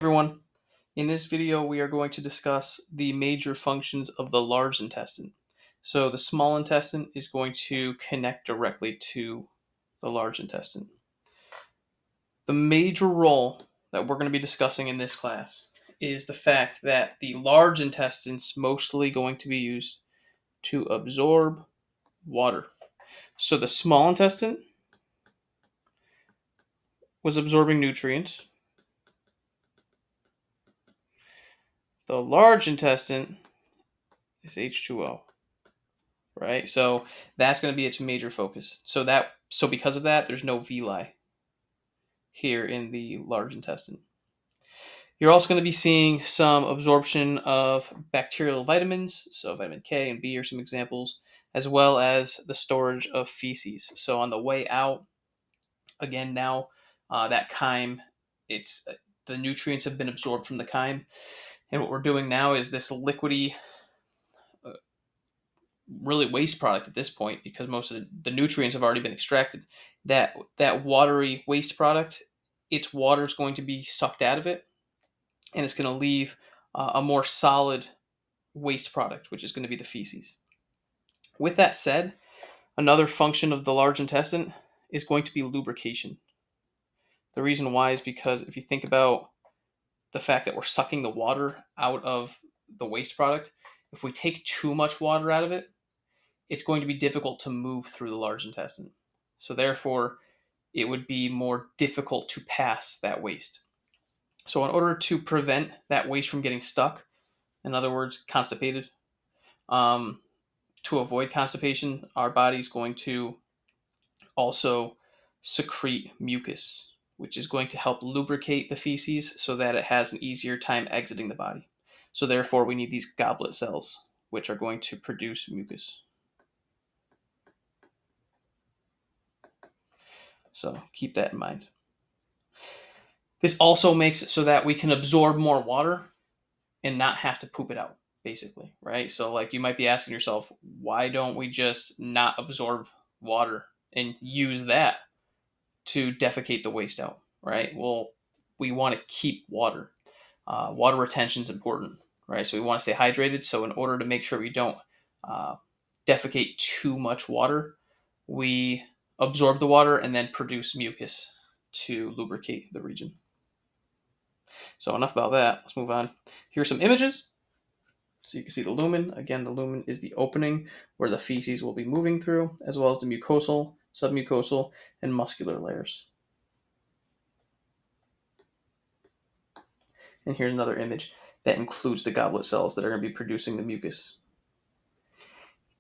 Everyone. In this video, we are going to discuss the major functions of the large intestine. So the small intestine is going to connect directly to the large intestine. The major role that we're going to be discussing in this class is the fact that the large intestine is mostly going to be used to absorb water. So the small intestine was absorbing nutrients. The large intestine is H2O. Right? So that's going to be its major focus. So because of that, there's no villi here in the large intestine. You're also going to be seeing some absorption of bacterial vitamins, so vitamin K and B are some examples, as well as the storage of feces. So on the way out, again now that chyme, it's the nutrients have been absorbed from the chyme, and what we're doing now is this liquidy uh, really waste product at this point because most of the nutrients have already been extracted. That watery waste product, its water is going to be sucked out of it, and it's going to leave a more solid waste product, which is going to be the feces. With that said, another function of the large intestine is going to be lubrication. The reason why is because if you think about the fact that we're sucking the water out of the waste product, if we take too much water out of it, it's going to be difficult to move through the large intestine. So therefore, it would be more difficult to pass that waste. So in order to prevent that waste from getting stuck, in other words, constipated, um, to avoid constipation, our body's going to also secrete mucus, which is going to help lubricate the feces so that it has an easier time exiting the body. So therefore, we need these goblet cells, which are going to produce mucus. So keep that in mind. This also makes it so that we can absorb more water and not have to poop it out, basically, right? So, like, you might be asking yourself, why don't we just not absorb water and use that to defecate the waste out, right? Well, we want to keep water. Water retention is important, right? So, we want to stay hydrated. So, in order to make sure we don't uh, defecate too much water, we absorb the water and then produce mucus to lubricate the region. So enough about that. Let's move on. Here are some images. So you can see the lumen. Again, the lumen is the opening where the feces will be moving through, as well as the mucosal, submucosal, and muscular layers. And here's another image that includes the goblet cells that are going to be producing the mucus.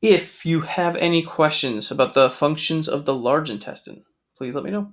If you have any questions about the functions of the large intestine, please let me know.